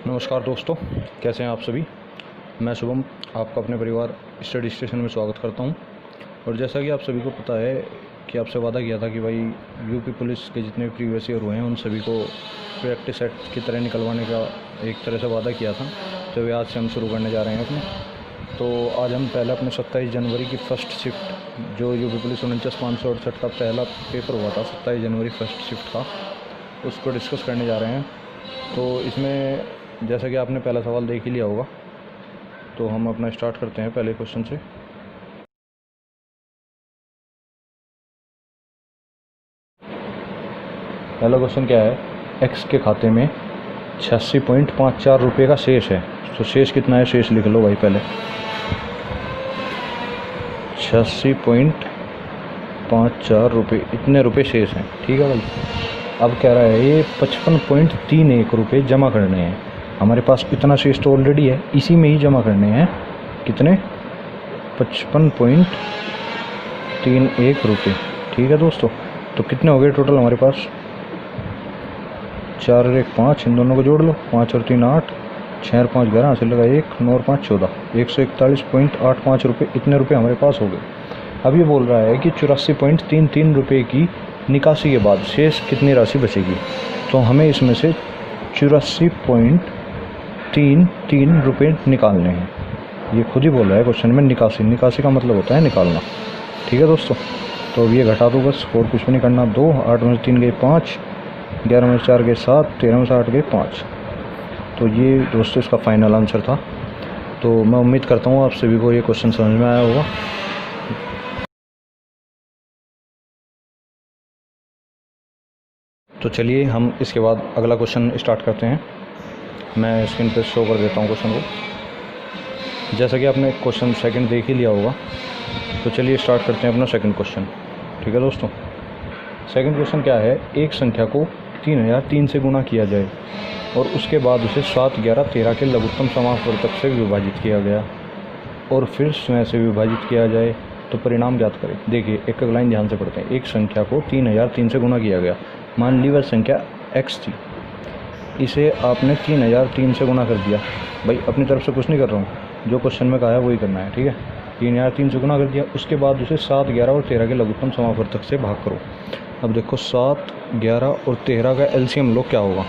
नमस्कार दोस्तों, कैसे हैं आप सभी। मैं शुभम आपका अपने परिवार स्टडी स्टेशन में स्वागत करता हूं। और जैसा कि आप सभी को पता है कि आपसे वादा किया था कि भाई यूपी पुलिस के जितने भी प्रीवियस ईयर हुए हैं उन सभी को प्रैक्टिस सेट की तरह निकलवाने का एक तरह से वादा किया था। तो वे आज से हम शुरू करने जा रहे हैं अपने। तो आज हम पहले अपने 27 जनवरी की फ़र्स्ट शिफ्ट जो यूपी पुलिस 49,568 का पहला पेपर हुआ था 27 जनवरी फर्स्ट शिफ्ट का, उसको डिस्कस करने जा रहे हैं। तो इसमें जैसा कि आपने पहला सवाल देख ही लिया होगा, तो हम अपना स्टार्ट करते हैं पहले क्वेश्चन से। पहला क्वेश्चन क्या है, एक्स के खाते में 86.54 रुपये का शेष है। तो शेष कितना है, शेष लिख लो भाई पहले। 86.54 रुपये, इतने रुपये शेष हैं, ठीक है भाई। अब कह रहा है ये 55.31 रुपये जमा करने हैं। हमारे पास इतना शेष तो ऑलरेडी है, इसी में ही जमा करने हैं। कितने, 55.31 रुपये, ठीक है दोस्तों। तो कितने हो गए टोटल हमारे पास, 4 और 1 5, इन दोनों को जोड़ लो, 5 और 3 8, 6 और 5 11, हासिल लगा 1, 9 और 5 14, 141.85 रुपये, इतने रुपये हमारे पास हो गए। अब ये बोल रहा है कि 84.33 रुपये की निकासी के बाद शेष कितनी राशि बचेगी। तो हमें इसमें से 84.33 रुपये निकालने हैं। ये खुद ही बोल रहा है क्वेश्चन में, निकासी का मतलब होता है निकालना, ठीक है दोस्तों। तो अब ये घटा दो बस, और कुछ भी नहीं करना। 2, 8 में से 3 गए 5, 11 में से 4 गए 7, 13 में से 8 गए 5। तो ये दोस्तों इसका फाइनल आंसर था। तो मैं उम्मीद करता हूँ आप सभी को ये क्वेश्चन समझ में आया होगा। तो चलिए हम इसके बाद अगला क्वेश्चन स्टार्ट करते हैं। मैं स्क्रीन पर शो कर देता हूँ क्वेश्चन को। जैसा कि आपने क्वेश्चन सेकंड देख ही लिया होगा, तो चलिए स्टार्ट करते हैं अपना सेकंड क्वेश्चन, ठीक है दोस्तों। सेकंड क्वेश्चन क्या है, एक संख्या को 3003 से गुणा किया जाए और उसके बाद उसे 7, 11, 13 के लघुत्तम समापवर्तक से विभाजित किया गया और फिर स्वयं से विभाजित किया जाए तो परिणाम ज्ञात करें। देखिए एक एक लाइन ध्यान से पढ़ते हैं। एक संख्या को 3003 से गुणा किया गया, मान ली वह संख्या x थी, इसे आपने 3003 से गुणा कर दिया। भाई अपनी तरफ से कुछ नहीं कर रहा हूँ, जो क्वेश्चन में कहा है वही करना है, ठीक है। 3003 से गुणा कर दिया, उसके बाद उसे 7, 11 और 13 के लघुत्तम समापवर्तक से भाग करो। अब देखो 7, 11 और 13 का एलसीएम लो क्या होगा।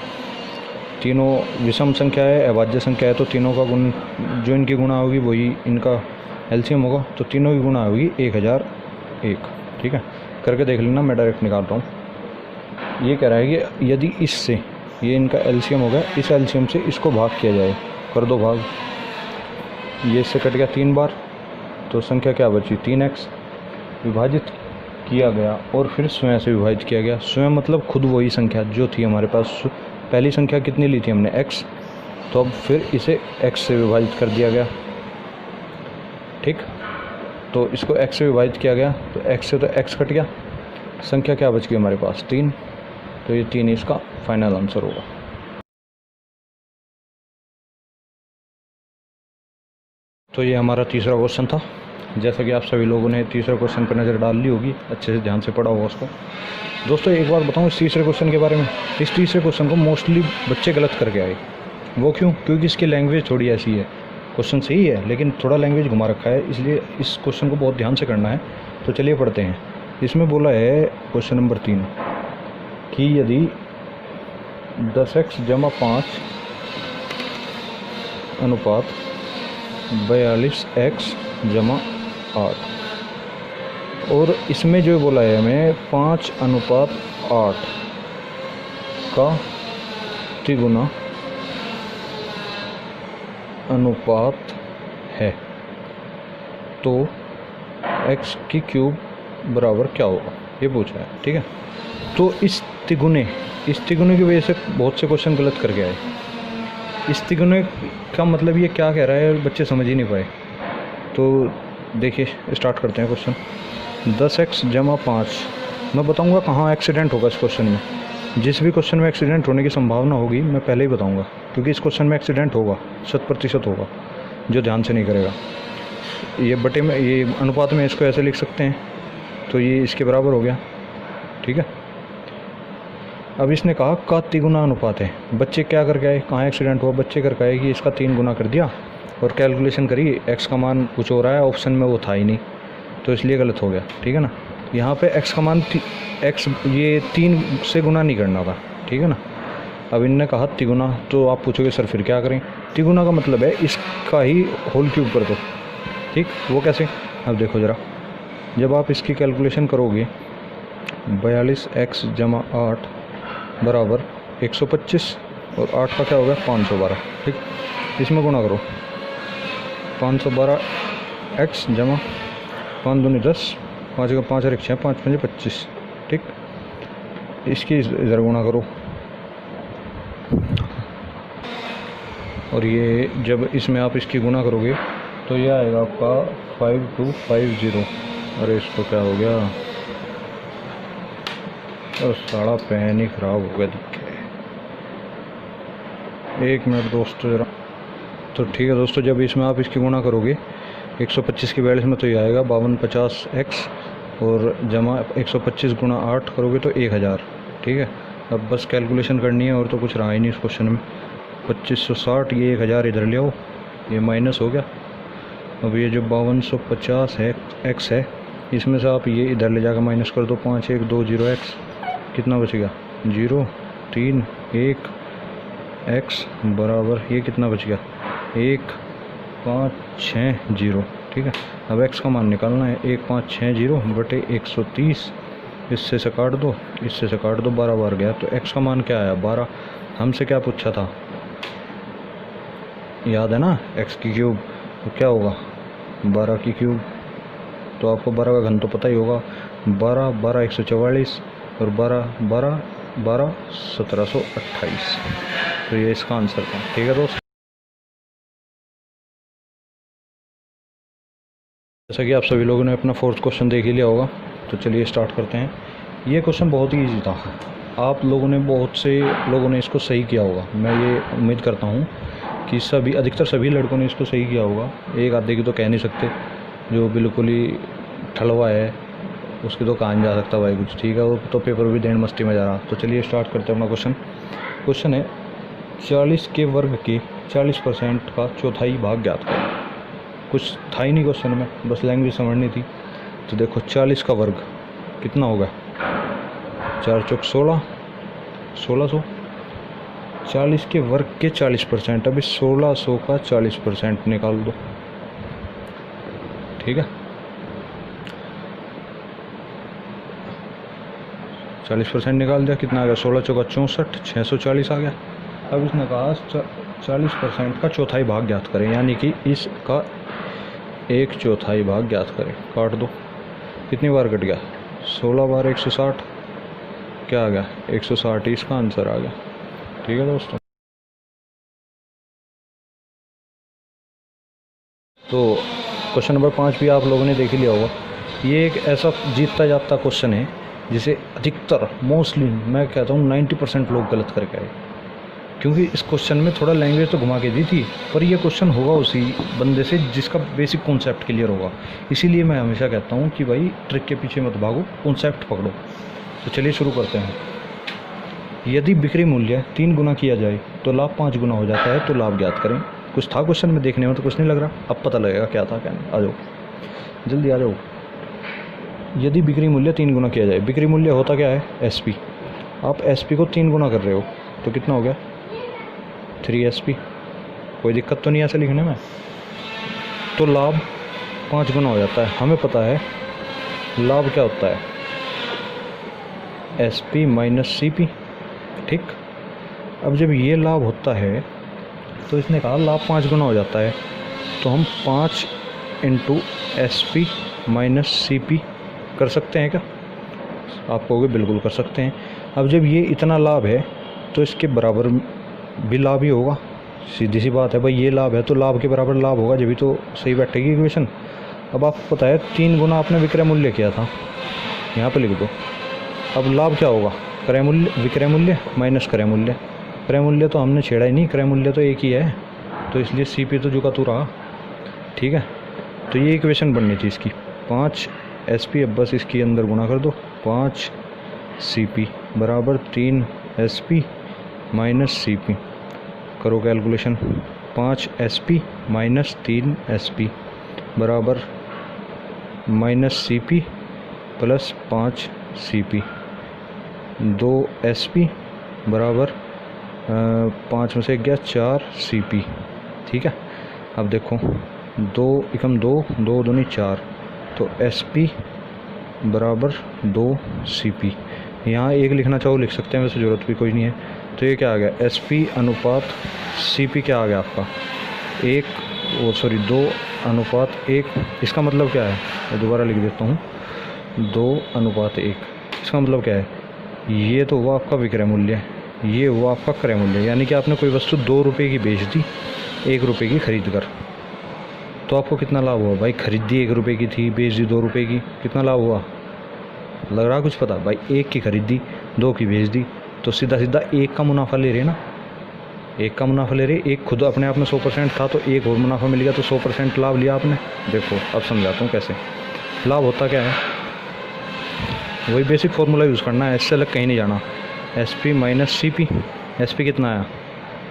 तीनों विषम संख्या है, अभाज्य संख्या है, तो तीनों का गुण जो इनकी गुणा होगी वही इनका एलसीएम होगा। तो तीनों की गुणा होगी 1001, ठीक है। करके देख लेना, मैं डायरेक्ट निकाल रहा हूँ। ये कह रहा है कि यदि इससे, ये इनका एलसीएम हो गया, इस एलसीएम से इसको भाग किया जाए, कर दो भाग। ये इससे कट गया 3 बार, तो संख्या क्या बची, 3x। विभाजित किया गया और फिर स्वयं से विभाजित किया गया। स्वयं मतलब खुद वही संख्या जो थी हमारे पास, पहली संख्या कितनी ली थी हमने, x। तो अब फिर इसे x से विभाजित कर दिया गया, ठीक। तो इसको x से विभाजित किया गया, तो x से तो x कट गया, संख्या क्या बच गई हमारे पास, 3। तो ये 3 इसका फाइनल आंसर होगा। तो ये हमारा तीसरा क्वेश्चन था। जैसा कि आप सभी लोगों ने तीसरे क्वेश्चन पर नज़र डाल ली होगी, अच्छे से ध्यान से पढ़ा होगा उसको। दोस्तों एक बात बताऊं इस तीसरे क्वेश्चन के बारे में, इस तीसरे क्वेश्चन को मोस्टली बच्चे गलत करके आए। वो क्यों, क्योंकि इसकी लैंग्वेज थोड़ी ऐसी है। क्वेश्चन सही है लेकिन थोड़ा लैंग्वेज घुमा रखा है, इसलिए इस क्वेश्चन को बहुत ध्यान से करना है। तो चलिए पढ़ते हैं। इसमें बोला है क्वेश्चन नंबर 3 कि यदि 10x + 5 अनुपात 42x + 8, और इसमें जो बोला है हमें 5:8 का तिगुना अनुपात है, तो x की क्यूब बराबर क्या होगा, ये पूछा है, ठीक है। तो इस तिगुने की वजह से बहुत से क्वेश्चन गलत करके आए। इस तिगुने का मतलब ये क्या कह रहा है, बच्चे समझ ही नहीं पाए। तो देखिए स्टार्ट करते हैं क्वेश्चन। 10x + 5, मैं बताऊंगा कहाँ एक्सीडेंट होगा इस क्वेश्चन में। जिस भी क्वेश्चन में एक्सीडेंट होने की संभावना होगी मैं पहले ही बताऊंगा, क्योंकि इस क्वेश्चन में एक्सीडेंट होगा, 100% होगा, जो ध्यान से नहीं करेगा। ये बटे में, ये अनुपात में इसको ऐसे लिख सकते हैं, तो ये इसके बराबर हो गया, ठीक है। अब इसने कहा का 3 गुना अनुपात है। बच्चे क्या करके आए, कहाँ एक्सीडेंट हुआ, बच्चे करके आए कि इसका 3 गुना कर दिया और कैलकुलेशन करी, एक्स का मान कुछ हो रहा है, ऑप्शन में वो था ही नहीं, तो इसलिए गलत हो गया। ठीक है ना, यहाँ पे एक्स का मान एक्स ये 3 से गुना नहीं करना था। ठीक है ना, अब इनने कहा तिगुना, तो आप पूछोगे सर फिर क्या करें। तिगुना का मतलब है इसका ही होल क्यूब कर दो। ठीक, वो कैसे, अब देखो ज़रा, जब आप इसकी कैलकुलेशन करोगे 42x जमा 8 बराबर 125 और 8 का क्या हो गया 512। ठीक, इसमें गुना करो 512x जमा 5 दूनी 10, 5 का 5 और 1 6, 5 5 25। ठीक, इसकी इधर गुना करो और ये जब इसमें आप इसकी गुना करोगे तो ये आएगा आपका 5250। अरे इसको क्या हो गया, और सारा पेन ही ख़राब हो गया दिखे। 1 मिनट दोस्तों ज़रा। तो ठीक है दोस्तों, जब इसमें आप इसकी गुना करोगे 125 की 42 में तो ये आएगा 5250x और जमा 125 गुना 8 करोगे तो 1000। ठीक है, अब बस कैलकुलेशन करनी है और तो कुछ रहा ही नहीं इस क्वेश्चन में। 2560, ये 1000 इधर ले आओ, ये माइनस हो गया। अब ये जो 5250 है x है, इसमें से आप ये इधर ले जाकर माइनस कर दो, 5120x, कितना बचेगा 0 3 1 x बराबर ये कितना बच गया 1560। ठीक है, अब x का मान निकालना है, 1560 बटे 130, इससे से काट दो, इससे से काट दो, 12 बार गया, तो x का मान क्या आया 12। हमसे क्या पूछा था, याद है ना, x की क्यूब, तो क्या होगा 12 की क्यूब, तो आपको 12 का घन तो पता ही होगा, 12 12 144 और 12 12 12 1728। तो ये इसका आंसर था। ठीक है दोस्त, जैसा कि आप सभी लोगों ने अपना 4th क्वेश्चन देख ही लिया होगा, तो चलिए स्टार्ट करते हैं। ये क्वेश्चन बहुत ही ईजी था, आप लोगों ने बहुत से लोगों ने इसको सही किया होगा, मैं ये उम्मीद करता हूँ कि सभी अधिकतर सभी लड़कों ने इसको सही किया होगा। एक आधे की तो कह नहीं सकते, जो बिल्कुल ही ठलवा है उसकी तो कहा नहीं जा सकता भाई कुछ। ठीक है, वो तो पेपर भी देने मस्ती में जा रहा। तो चलिए स्टार्ट करते हैं अपना क्वेश्चन। क्वेश्चन है 40 के वर्ग के 40% का चौथाई भाग ज्ञात करें। कुछ था ही नहीं क्वेश्चन में, बस लैंग्वेज समझनी थी। तो देखो 40 का वर्ग कितना होगा, 4 चौक 16, 1600। 40 के वर्ग के 40%, अभी 1600 का 40% निकाल दो। ठीक है, 40% निकाल दिया, कितना आ गया 16 चौका 64, 640 आ गया। अब इसने कहा 40% का चौथाई भाग ज्ञात करें, यानी कि इसका 1/4 भाग ज्ञात करें। काट दो, कितनी बार कट गया 16 बार 160, क्या आ गया 160, इसका आंसर आ गया। ठीक है दोस्तों, तो क्वेश्चन नंबर 5 भी आप लोगों ने देख ही लिया होगा। ये एक ऐसा जीतता जाता क्वेश्चन है जिसे अधिकतर मोस्टली मैं कहता हूँ 90% लोग गलत करके आए, क्योंकि इस क्वेश्चन में थोड़ा लैंग्वेज तो घुमा के दी थी, पर ये क्वेश्चन होगा उसी बंदे से जिसका बेसिक कॉन्सेप्ट क्लियर होगा। इसीलिए मैं हमेशा कहता हूँ कि भाई ट्रिक के पीछे मत भागो, कॉन्सेप्ट पकड़ो। तो चलिए शुरू करते हैं। यदि बिक्री मूल्य 3 गुना किया जाए तो लाभ 5 गुना हो जाता है, तो लाभ ज्ञात करें। कुछ था क्वेश्चन में, देखने में तो कुछ नहीं लग रहा, अब पता लगेगा क्या था क्या नहीं। आ जाओ जल्दी आ जाओ। यदि बिक्री मूल्य 3 गुना किया जाए, बिक्री मूल्य होता क्या है SP, आप SP को 3 गुना कर रहे हो तो कितना हो गया 3SP। कोई दिक्कत तो नहीं ऐसे लिखने में। तो लाभ 5 गुना हो जाता है। हमें पता है लाभ क्या होता है SP माइनस CP। ठीक, अब जब ये लाभ होता है तो इसने कहा लाभ 5 गुना हो जाता है, तो हम 5 इंटू SP माइनस CP कर सकते हैं क्या? आप कहोगे बिल्कुल कर सकते हैं। अब जब ये इतना लाभ है तो इसके बराबर भी लाभ ही होगा, सीधी सी बात है भाई, ये लाभ है तो लाभ के बराबर लाभ होगा, जब भी तो सही बैठेगी इक्वेशन। अब आपको पता है 3 गुना आपने विक्रय मूल्य किया था, यहाँ पे लिख दो। अब लाभ क्या होगा, क्रय मूल्य, विक्रय मूल्य माइनस क्रय मूल्य। क्रय मूल्य तो हमने छेड़ा ही नहीं, क्रय मूल्य तो एक ही है, तो इसलिए CP तो जो का तू रहा। ठीक है, तो ये इक्वेशन बननी थी इसकी 5 SP। अब बस इसके अंदर गुना कर दो, 5 CP बराबर 3 SP माइनस CP, करो कैलकुलेशन। 5 SP माइनस 3 SP बराबर minus CP plus 5 CP। 2 SP बराबर 5 में से गया 4 CP। ठीक है, अब देखो 2 एकम 2, 2 दूनी 4, तो SP बराबर 2 CP। यहाँ एक लिखना चाहो लिख सकते हैं, वैसे ज़रूरत भी कोई नहीं है। तो ये क्या आ गया, SP अनुपात CP क्या आ गया आपका 2 अनुपात 1। इसका मतलब क्या है, मैं दोबारा लिख देता हूँ, 2 अनुपात 1। इसका मतलब क्या है, ये तो हुआ आपका विक्रय मूल्य, ये हुआ आपका क्रय मूल्य। यानी कि आपने कोई वस्तु 2 रुपये की बेच दी 1 रुपये की खरीद कर, तो आपको कितना लाभ हुआ भाई? खरीदी 1 रुपये की थी, बेच दी 2 रुपये की, कितना लाभ हुआ? लग रहा कुछ पता भाई? 1 की खरीदी 2 की बेच दी, तो सीधा सीधा 1 का मुनाफा ले रहे ना, 1 का मुनाफा ले रहे। 1 खुद अपने आप में 100% था, तो 1 और मुनाफा मिल गया, तो 100% लाभ लिया आपने। देखो अब समझाता हूँ कैसे लाभ होता क्या है। वही बेसिक फार्मूला यूज़ करना है, इससे अलग कहीं नहीं जाना। SP माइनस CP, SP कितना आया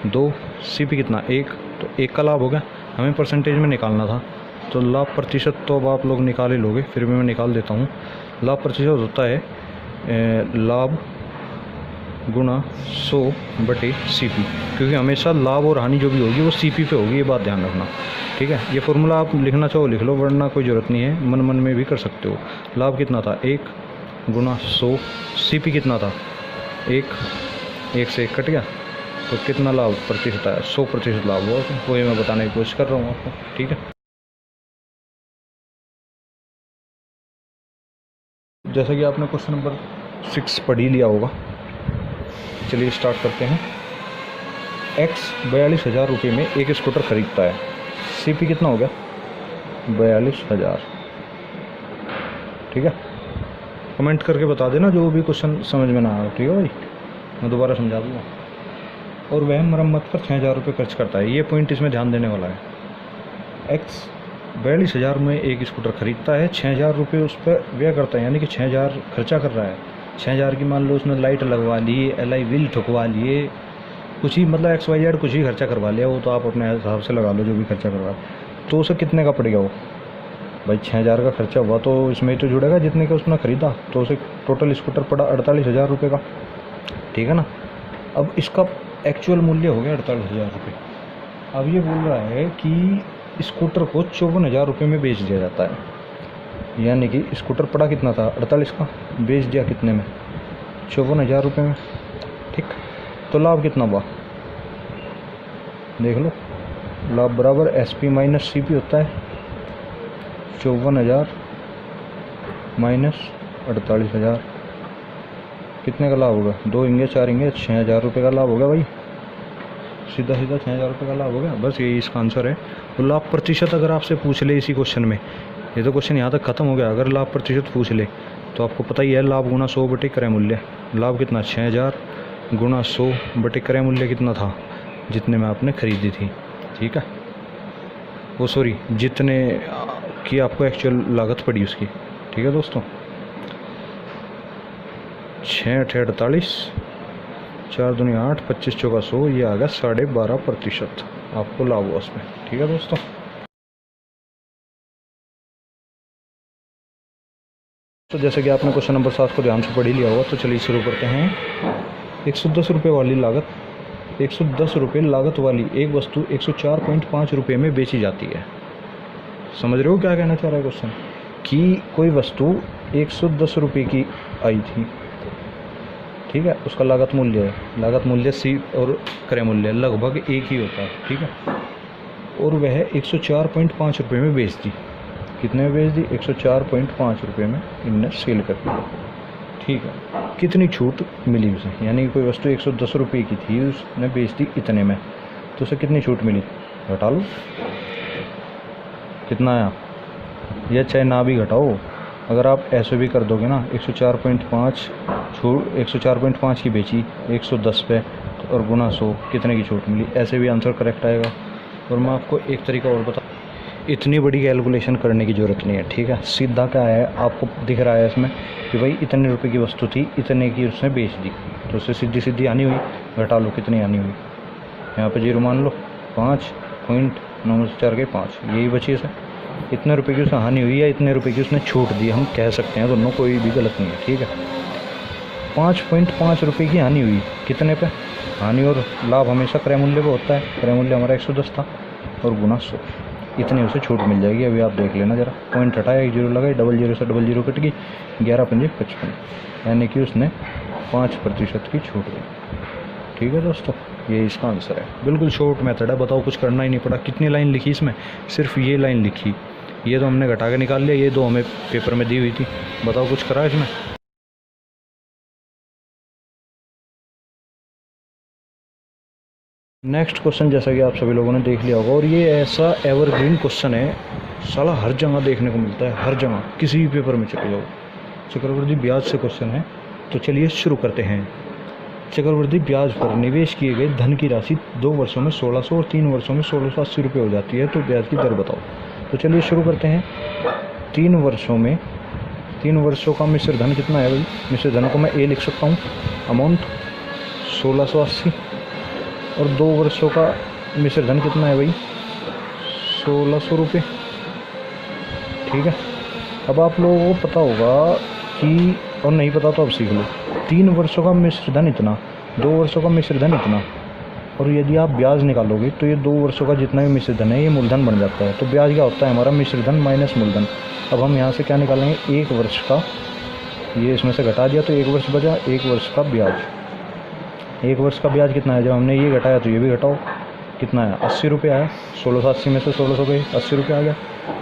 2, CP कितना 1, तो 1 का लाभ हो गया। हमें परसेंटेज में निकालना था, तो लाभ प्रतिशत तो अब आप लोग निकाल ही लोगे, फिर भी मैं निकाल देता हूँ। लाभ प्रतिशत होता है लाभ गुणा 100 / CP, क्योंकि हमेशा लाभ और हानि जो भी होगी वो CP पे होगी, ये बात ध्यान रखना। ठीक है, ये फार्मूला आप लिखना चाहो लिख लो, वरना कोई ज़रूरत नहीं है, मन मन में भी कर सकते हो। लाभ कितना था 1 गुणा 100, CP कितना था 1 से 1 कट गया, तो कितना लाभ प्रतिशत आया, 100% लाभ हुआ। वही मैं बताने की कोशिश कर रहा हूँ आपको। ठीक है, जैसा कि आपने क्वेश्चन नंबर 6 पढ़ ही लिया होगा, चलिए स्टार्ट करते हैं। X 42,000 रुपये में एक स्कूटर खरीदता है, CP कितना हो गया 42,000। ठीक है, कमेंट करके बता देना जो भी क्वेश्चन समझ में ना आए। ठीक है भाई, मैं दोबारा समझा दूँगा। और वह मरम्मत पर 6,000 रुपये खर्च करता है, ये पॉइंट इसमें ध्यान देने वाला है। X 42,000 में एक स्कूटर खरीदता है, 6,000 रुपये उस पर व्यय करता है, यानी कि 6,000 खर्चा कर रहा है। 6,000 की मान लो उसने लाइट लगवा ली, LI व्हील ठुकवा लिए, कुछ ही मतलब XYZ कुछ ही खर्चा करवा लिया, वो तो आप अपने हिसाब से लगा लो जो भी खर्चा करवा। तो उसे कितने का पड़ गया वो भाई? 6,000 का खर्चा हुआ, तो इसमें तो जुड़ेगा जितने का उसने ख़रीदा, तो उसे टोटल स्कूटर पड़ा 48,000 रुपये का। ठीक है ना, अब इसका एक्चुअल मूल्य हो गया 48,000 रुपये। अब ये बोल रहा है कि स्कूटर को 54,000 रुपये में बेच दिया जाता है, यानी कि स्कूटर पड़ा कितना था 48 का, बेच दिया कितने में 54,000 रुपये में। ठीक, तो लाभ कितना हुआ देख लो। लाभ बराबर SP माइनस CP होता है, 54,000 माइनस 48,000, कितने का लाभ होगा? 2 इंगे 4 इंगे 6,000 रुपये का लाभ होगा भाई, सीधा सीधा 6,000 रुपये का लाभ हो गया। बस यही इसका आंसर है। तो लाभ प्रतिशत अगर आपसे पूछ ले इसी क्वेश्चन में, ये तो क्वेश्चन यहाँ तक ख़त्म हो गया। अगर लाभ प्रतिशत पूछ ले तो आपको पता ही है, लाभ गुणा 100 बटे क्रय मूल्य। लाभ कितना 6,000 गुणा 100 बटे क्रय मूल्य कितना था, जितने में आपने खरीदी थी। ठीक है, वो सॉरी जितने की आपको एक्चुअल लागत पड़ी उसकी। ठीक है दोस्तों, 6 × 48, 4 दूनी 8, 25 चौका 100, ये आ गया 12.5% आपको लाभ हुआ उसमें। ठीक है दोस्तों, तो जैसे कि आपने क्वेश्चन नंबर 7 को ध्यान से पढ़ ही लिया होगा, तो चलिए शुरू करते हैं। 110 रुपये वाली लागत 110 रुपये लागत वाली एक वस्तु 104.5 रुपये में बेची जाती है। समझ रहे हो क्या कहना चाह रहा है क्वेश्चन? कि कोई वस्तु 110 रुपये की आई थी, ठीक है, उसका लागत मूल्य है, लागत मूल्य C और क्रय मूल्य लगभग एक ही होता है। ठीक है, और वह 104.5 रुपये में बेच दी। कितने में बेच दी? 104.5 रुपये में इनने सेल कर दी। ठीक है, कितनी छूट मिली उसे? यानी कि कोई वस्तु 110 रुपये की थी, उसने बेच दी इतने में, तो उसे कितनी छूट मिली? घटा लो, कितना आया, या चाहे ना भी घटाओ, अगर आप ऐसे भी कर दोगे ना, 104.5 छूट 104.5 की बेची 110 पे, और गुना 100 कितने की छूट मिली, ऐसे भी आंसर करेक्ट आएगा। और मैं आपको एक तरीका और बता, इतनी बड़ी कैलकुलेशन करने की ज़रूरत नहीं है। ठीक है, सीधा क्या है, आपको दिख रहा है इसमें कि भाई इतने रुपए की वस्तु थी, इतने की उसने बेच दी। तो उससे सीधी सीधी हानि हुई, घटा लो कितनी हानि हुई, यहाँ पे 0 मान लो, 5.9 के 5, यही बची इसे। इतने रुपए की उसे हानि हुई या इतने रुपए की उसने छूट दी, हम कह सकते हैं, दोनों कोई भी गलत नहीं है, ठीक है। 5.5 रुपये की हानि हुई, कितने पे? हानि और लाभ हमेशा क्रय मूल्य पे होता है, क्रय मूल्य हमारा 110 था और गुना 100, इतनी उसे छूट मिल जाएगी। अभी आप देख लेना जरा, पॉइंट हटाया, 1 0 लगाई, 00 से 00 कट गई, 11 पंजे 55, यानी कि उसने 5% की छूट दी। ठीक है दोस्तों, ये इसका आंसर है। बिल्कुल शॉर्ट मेथड है, बताओ कुछ करना ही नहीं पड़ा। कितनी लाइन लिखी इसमें? सिर्फ ये लाइन लिखी, ये तो हमने घटा के निकाल लिया, ये 2 हमें पेपर में दी हुई थी। बताओ कुछ करा इसमें? नेक्स्ट क्वेश्चन जैसा कि आप सभी लोगों ने देख लिया होगा, और ये ऐसा एवरग्रीन क्वेश्चन है, साला हर जगह देखने को मिलता है, हर जगह, किसी भी पेपर में चले जाओ। चक्रवृद्धि ब्याज से क्वेश्चन है, तो चलिए शुरू करते हैं। चक्रवृद्धि ब्याज पर निवेश किए गए धन की राशि 2 वर्षों में 1600 और 3 वर्षों में 1680 रुपये हो जाती है, तो ब्याज की दर बताओ। तो चलिए शुरू करते हैं। 3 वर्षों का मिश्र धन कितना है भाई? मिश्र धन को मैं ए लिख सकता हूँ, अमाउंट 1680, और 2 वर्षों का मिश्र धन कितना है भाई? 1600 रुपये, ठीक है। अब आप लोगों को पता होगा कि, और नहीं पता तो अब सीख लो, 3 वर्षों का मिश्र धन इतना, 2 वर्षों का मिश्र धन इतना, और यदि आप ब्याज निकालोगे तो ये 2 वर्षों का जितना भी मिश्र धन है ये मूलधन बन जाता है। तो ब्याज क्या होता है हमारा? मिश्र धन माइनस मूलधन। अब हम यहाँ से क्या निकालेंगे? 1 वर्ष का, ये इसमें से घटा दिया तो 1 वर्ष बचा, 1 वर्ष का ब्याज। 1 वर्ष का ब्याज कितना है? जब हमने ये घटाया तो ये भी घटाओ, कितना है? 80 रुपये आया, 1680 में से 1600 गए, 80 रुपये आ गया।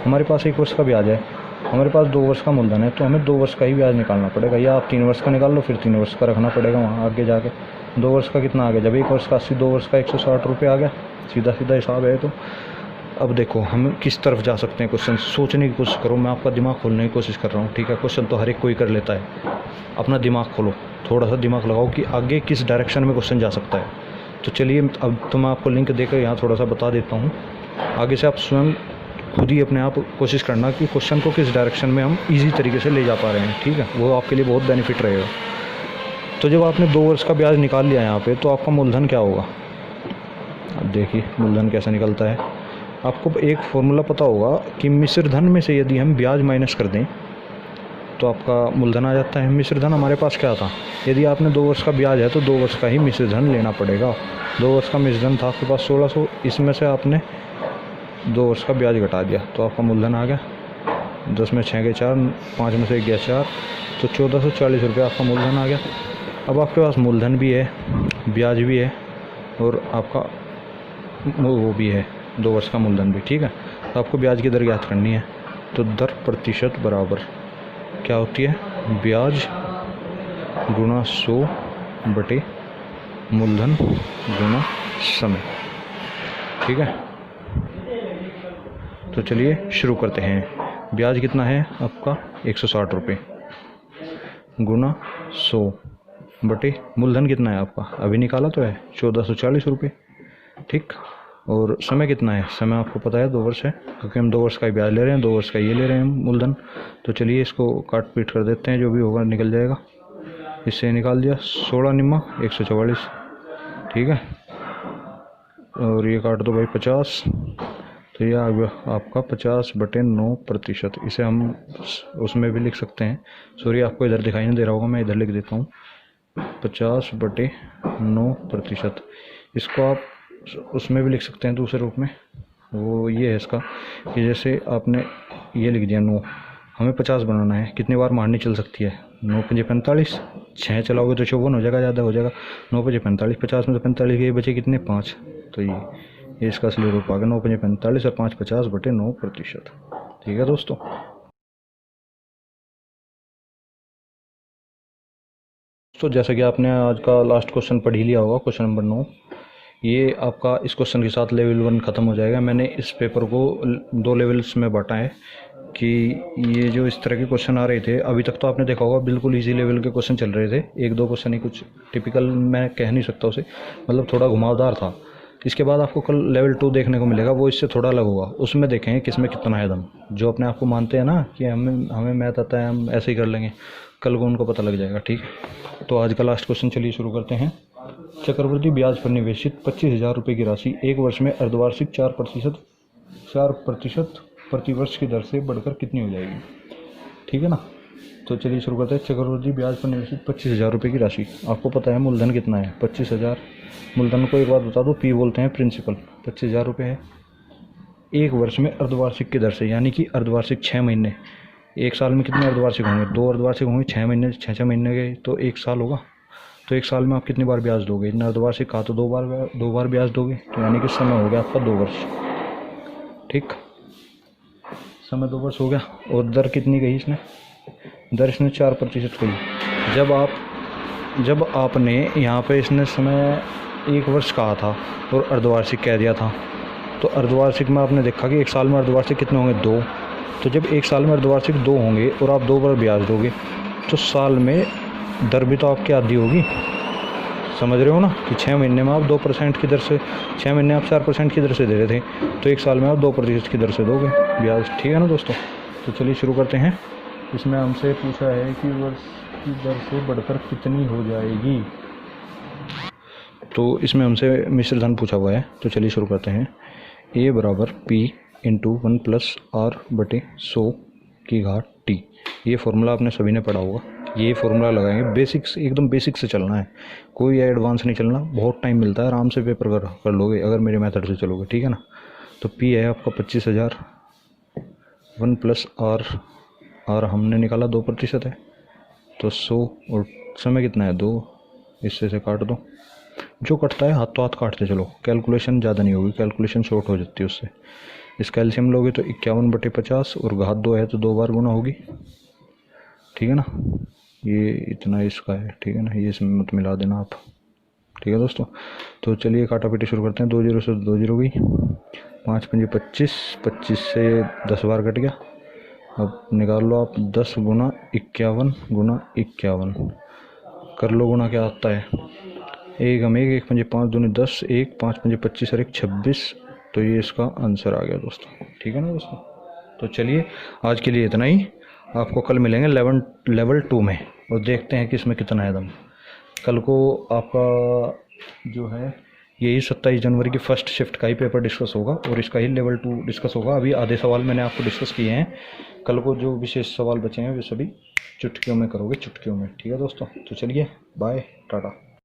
हमारे पास 1 वर्ष का ब्याज है, हमारे पास 2 वर्ष का मूलधन है, तो हमें 2 वर्ष का ही ब्याज निकालना पड़ेगा, या आप 3 वर्ष का निकाल लो, फिर 3 वर्ष का रखना पड़ेगा वहाँ आगे जाके। 2 वर्ष का कितना आ गया? जब 1 वर्ष का 80, 2 वर्ष का 160 रुपये आ गया, सीधा सीधा हिसाब है। तो अब देखो हम किस तरफ जा सकते हैं, क्वेश्चन सोचने की कोशिश करो, मैं आपका दिमाग खोलने की कोशिश कर रहा हूँ, ठीक है। क्वेश्चन तो हर एक कोई कर लेता है, अपना दिमाग खोलो, थोड़ा सा दिमाग लगाओ कि आगे किस डायरेक्शन में क्वेश्चन जा सकता है। तो चलिए अब तो मैं आपको लिंक देकर यहाँ थोड़ा सा बता देता हूँ, आगे से आप स्वयं खुद ही अपने आप कोशिश करना कि क्वेश्चन को किस डायरेक्शन में हम इजी तरीके से ले जा पा रहे हैं, ठीक है। वो आपके लिए बहुत बेनिफिट रहेगा। तो जब आपने 2 वर्ष का ब्याज निकाल लिया यहाँ पे, तो आपका मूलधन क्या होगा? अब देखिए मूलधन कैसे निकलता है। आपको एक फॉर्मूला पता होगा कि मिश्र धन में से यदि हम ब्याज माइनस कर दें तो आपका मूलधन आ जाता है। मिश्र धन हमारे पास क्या था? यदि आपने 2 वर्ष का ब्याज है तो 2 वर्ष का ही मिश्र धन लेना पड़ेगा। 2 वर्ष का मिश्र धन था आपके पास 1600, इसमें से आपने 2 वर्ष का ब्याज घटा दिया तो आपका मूलधन आ गया। 10 में 6 गए 4, 5 में से 1 गया 4, तो 1440 रुपये आपका मूलधन आ गया। अब आपके पास मूलधन भी है, ब्याज भी है, और आपका वो भी है 2 वर्ष का मूलधन भी, ठीक है। तो आपको ब्याज की दर ज्ञात करनी है। तो दर प्रतिशत बराबर क्या होती है? ब्याज गुणा 100 बटे मूलधन गुणा समय, ठीक है। तो चलिए शुरू करते हैं। ब्याज कितना है आपका? 160 रुपये गुणा 100 बटे मूलधन कितना है आपका? अभी निकाला तो है 1440 रुपये, ठीक। और समय कितना है? समय आपको पता है 2 वर्ष है, क्योंकि हम 2 वर्ष का ही ब्याज ले रहे हैं, 2 वर्ष का ये ले रहे हैं मूलधन। तो चलिए इसको काट पीट कर देते हैं, जो भी होगा निकल जाएगा। इससे निकाल दिया 16 निम्मा 144, ठीक है। और ये काट दो भाई 50, तो ये आ गया आपका 50/9%। इसे हम उसमें भी लिख सकते हैं, सॉरी आपको इधर दिखाई नहीं दे रहा होगा, मैं इधर लिख देता हूँ 50/9%। इसको आप उसमें भी लिख सकते हैं दूसरे रूप में। वो ये है इसका कि जैसे आपने ये लिख दिया 9, हमें 50 बनाना है, कितनी बार मारनी चल सकती है? 9 पंजे 45, 6 चलाओगे तो 54 हो जाएगा, ज़्यादा हो जाएगा। 9 पंजे 45, 50 में से 45 ये बचे कितने? 5। तो ये इसका असली रूप आ गया 9 पंजे 45 और 5 50/9%, ठीक है दोस्तों। तो जैसा कि आपने आज का लास्ट क्वेश्चन पढ़ ही लिया होगा, क्वेश्चन नंबर 9, ये आपका इस क्वेश्चन के साथ लेवल 1 ख़त्म हो जाएगा। मैंने इस पेपर को 2 लेवल्स में बांटा है कि ये जो इस तरह के क्वेश्चन आ रहे थे, अभी तक तो आपने देखा होगा बिल्कुल इजी लेवल के क्वेश्चन चल रहे थे, 1-2 क्वेश्चन ही कुछ टिपिकल, मैं कह नहीं सकता उसे, मतलब थोड़ा घुमावदार था। इसके बाद आपको कल लेवल 2 देखने को मिलेगा, वो इससे थोड़ा अलग होगा। उसमें देखेंगे किसमें कितना है दम। जो अपने आप को मानते हैं ना कि हमें मैथ आता है, हम ऐसे ही कर लेंगे, कल को उनको पता लग जाएगा। ठीक है, तो आज का लास्ट क्वेश्चन चलिए शुरू करते हैं। चक्रवृद्धि ब्याज पर निवेशित 25,000 रुपये की राशि एक वर्ष में अर्धवार्षिक 4% प्रतिवर्ष की दर से बढ़कर कितनी हो जाएगी। ठीक है ना, तो चलिए शुरू करते हैं। चक्रवृद्धि ब्याज पर निवेशित 25,000 रुपये की राशि, आपको पता है मूलधन कितना है 25,000। मूलधन को एक बात बता दो, पी बोलते हैं प्रिंसिपल। 25,000 रुपये है एक वर्ष में अर्धवार्षिक की दर से, यानी कि अर्धवार्षिक 6 महीने। एक साल में कितने अर्धवार्षिक होंगे, 2 अर्धवार्षिक होंगे, 6 महीने 6 महीने के तो 1 साल होगा। तो 1 साल में आप कितनी बार ब्याज दोगे, इतना अर्धवार्षिक कहा तो 2 बार ब्याज दोगे, तो यानी कि समय हो गया आपका 2 वर्ष। ठीक, समय 2 वर्ष हो गया। और दर कितनी गई इसने, दर इसने 4% गई। जब आपने यहाँ पे इसने समय 1 वर्ष कहा था और अर्धवार्षिक कह दिया था, तो अर्धवार्षिक में आपने देखा कि 1 साल में अर्धवार्षिक कितने होंगे 2। तो जब 1 साल में अर्धवार्षिक 2 होंगे और आप 2 बार ब्याज दोगे तो साल में दर भी तो आपकी आधी होगी। समझ रहे हो ना, कि 6 महीने में आप 2% की दर से, 6 महीने आप 4% की दर से दे रहे थे, तो 1 साल में आप 2% की दर से दोगे ब्याज। ठीक है ना दोस्तों, तो चलिए शुरू करते हैं। इसमें हमसे पूछा है कि वर्ष की दर से बढ़कर कितनी हो जाएगी, तो इसमें हमसे मिश्र धन पूछा हुआ है। तो चलिए शुरू करते हैं। A बराबर P इंटू 1+R/100 की घात T। ये फॉर्मूला आपने सभी ने पढ़ा होगा। ये फॉर्मूला लगाएंगे, बेसिक्स एकदम बेसिक से चलना है, कोई एडवांस नहीं चलना। बहुत टाइम मिलता है, आराम से पेपर कर लोगे अगर मेरे मेथड से चलोगे। ठीक है ना, तो P है आपका 25,000, 1+R हमने निकाला 2% है, तो 100 और समय कितना है 2, इससे से काट दो। जो कटता है हाथ तो हाथ काटते चलो, कैलकुलेशन ज़्यादा नहीं होगी, कैलकुलेशन शॉर्ट हो जाती है उससे। इसका एलसीएम लोगे तो 51/50 और घात 2 है तो 2 बार गुना होगी। ठीक है ना, ये इतना इसका है। ठीक है ना, ये इसमें मत मिला देना आप। ठीक है दोस्तों, तो चलिए काटा पीटी शुरू करते हैं। 2 0 से 2 0 गई, 5 5 25, 25 से 10 बार कट गया। अब निकाल लो आप 10 गुना 51 गुना 51, कर लो गुना क्या आता है। 1 हम 1 5 5 दूनी 10, 1 5 5 25 और 1 26, तो ये इसका आंसर आ गया दोस्तों। ठीक है ना दोस्तों, तो चलिए आज के लिए इतना ही। आपको कल मिलेंगे लेवल 2 में और देखते हैं कि इसमें कितना है दम। कल को आपका जो है यही 27 जनवरी की फर्स्ट शिफ्ट का ही पेपर डिस्कस होगा और इसका ही लेवल 2 डिस्कस होगा। अभी आधे सवाल मैंने आपको डिस्कस किए हैं, कल को जो विशेष सवाल बचे हैं वे सभी चुटकियों में करोगे, चुटकियों में। ठीक है दोस्तों, तो चलिए बाय टाटा।